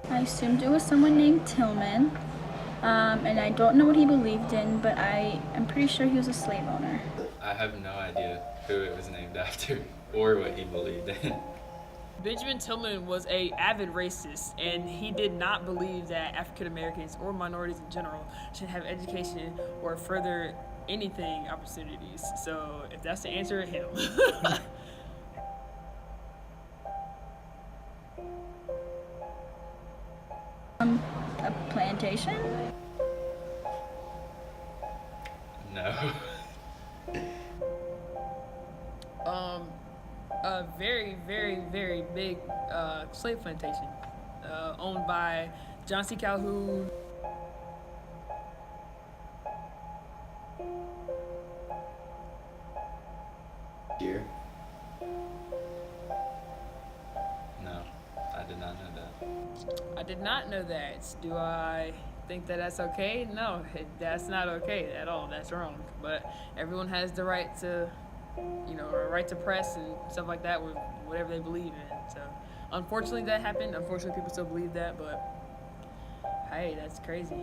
I assumed it was someone named Tillman, and I don't know what he believed in, but I am pretty sure he was a slave owner. I have no idea who it was named after or what he believed in. Benjamin Tillman was a avid racist, and he did not believe that African Americans or minorities in general should have education or further anything opportunities. So if that's the answer, him. A plantation? No. A very, very, very big slave plantation owned by John C. Calhoun. Here? No, I did not know that. I did not know that. Do I think that that's okay? No, that's not okay at all. That's wrong. But everyone has the right to, a right to press and stuff like that with whatever they believe in. So, unfortunately, that happened. Unfortunately, people still believe that. But hey, that's crazy.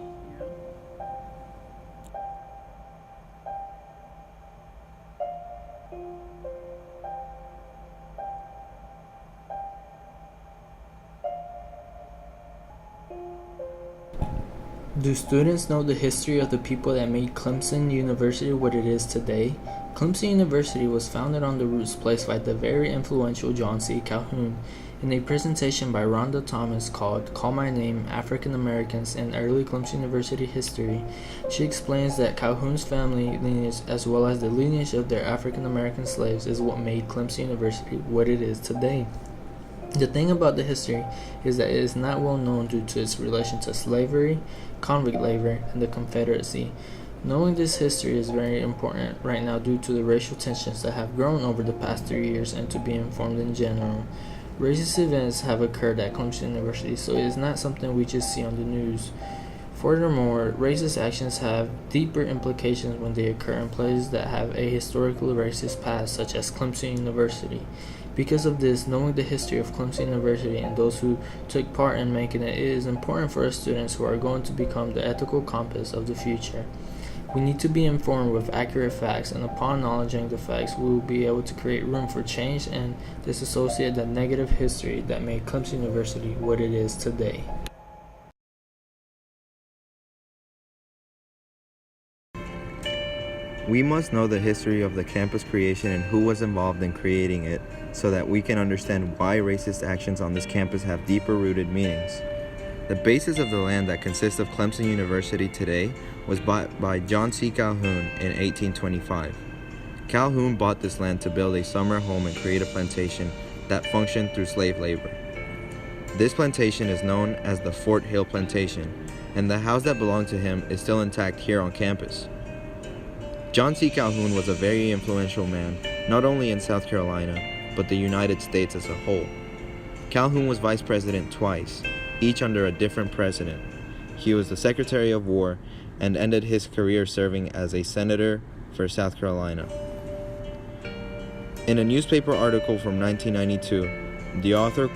Do students know the history of the people that made Clemson University what it is today? Clemson University was founded on the roots placed by the very influential John C. Calhoun. In a presentation by Rhonda Thomas called Call My Name, African Americans in Early Clemson University History, she explains that Calhoun's family lineage as well as the lineage of their African American slaves is what made Clemson University what it is today. The thing about the history is that it is not well known due to its relation to slavery, convict labor, and the Confederacy. Knowing this history is very important right now due to the racial tensions that have grown over the past 3 years and to be informed in general. Racist events have occurred at Clemson University, so it is not something we just see on the news. Furthermore, racist actions have deeper implications when they occur in places that have a historically racist past, such as Clemson University. Because of this, knowing the history of Clemson University and those who took part in making it is important for us students who are going to become the ethical compass of the future. We need to be informed with accurate facts, and upon acknowledging the facts, we will be able to create room for change and disassociate the negative history that made Clemson University what it is today. We must know the history of the campus creation and who was involved in creating it so that we can understand why racist actions on this campus have deeper rooted meanings. The basis of the land that consists of Clemson University today was bought by John C. Calhoun in 1825. Calhoun bought this land to build a summer home and create a plantation that functioned through slave labor. This plantation is known as the Fort Hill Plantation, and the house that belonged to him is still intact here on campus. John C. Calhoun was a very influential man, not only in South Carolina, but the United States as a whole. Calhoun was vice president twice, each under a different president. He was the Secretary of War and ended his career serving as a senator for South Carolina. In a newspaper article from 1992, the author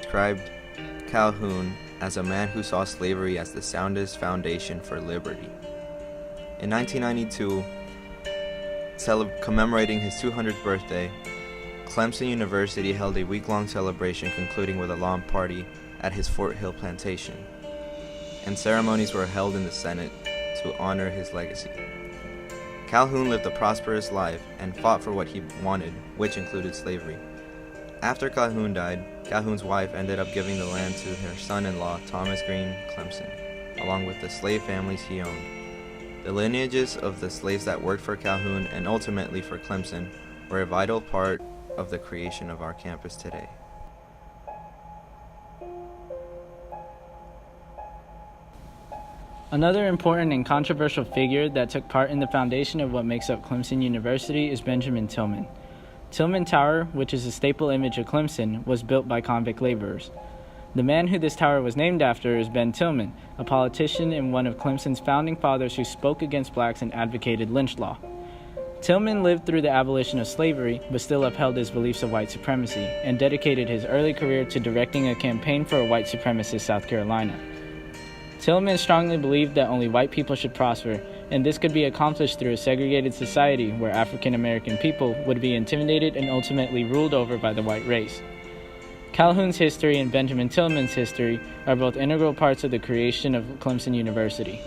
described Calhoun as a man who saw slavery as the soundest foundation for liberty. In 1992, commemorating his 200th birthday, Clemson University held a week-long celebration concluding with a lawn party at his Fort Hill plantation, and ceremonies were held in the Senate to honor his legacy. Calhoun lived a prosperous life and fought for what he wanted, which included slavery. After Calhoun died, Calhoun's wife ended up giving the land to her son-in-law, Thomas Green Clemson, along with the slave families he owned. The lineages of the slaves that worked for Calhoun and ultimately for Clemson were a vital part of the creation of our campus today. Another important and controversial figure that took part in the foundation of what makes up Clemson University is Benjamin Tillman. Tillman Tower, which is a staple image of Clemson, was built by convict laborers. The man who this tower was named after is Ben Tillman, a politician and one of Clemson's founding fathers who spoke against blacks and advocated lynch law. Tillman lived through the abolition of slavery, but still upheld his beliefs of white supremacy, and dedicated his early career to directing a campaign for a white supremacist South Carolina. Tillman strongly believed that only white people should prosper, and this could be accomplished through a segregated society where African American people would be intimidated and ultimately ruled over by the white race. Calhoun's history and Benjamin Tillman's history are both integral parts of the creation of Clemson University.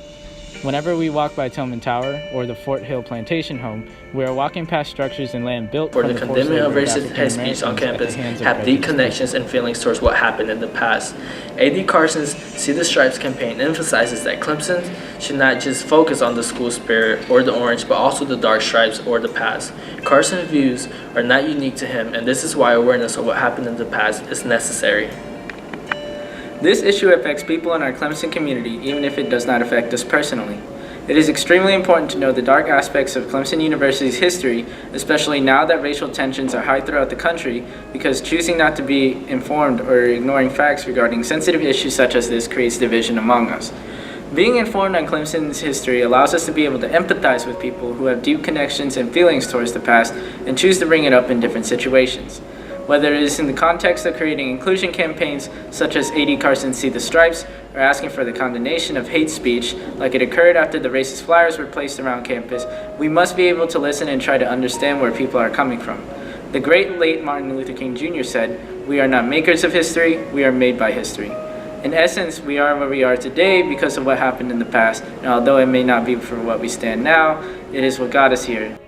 Whenever we walk by Tillman Tower or the Fort Hill Plantation Home, we are walking past structures and land built for from the the condemning of forced labor racist hate speech on African campus Americans at the hands of have deep prejudice. connections and feelings towards what happened in the past. A.D. Carson's See the Stripes campaign emphasizes that Clemson should not just focus on the school spirit or the orange, but also the dark stripes or the past. Carson's views are not unique to him, and this is why awareness of what happened in the past is necessary. This issue affects people in our Clemson community, even if it does not affect us personally. It is extremely important to know the dark aspects of Clemson University's history, especially now that racial tensions are high throughout the country, because choosing not to be informed or ignoring facts regarding sensitive issues such as this creates division among us. Being informed on Clemson's history allows us to be able to empathize with people who have deep connections and feelings towards the past and choose to bring it up in different situations. Whether it is in the context of creating inclusion campaigns such as A.D. Carson's See the Stripes, or asking for the condemnation of hate speech like it occurred after the racist flyers were placed around campus, we must be able to listen and try to understand where people are coming from. The great late Martin Luther King Jr. said, "We are not makers of history, we are made by history." In essence, we are where we are today because of what happened in the past, and although it may not be for what we stand now, it is what got us here.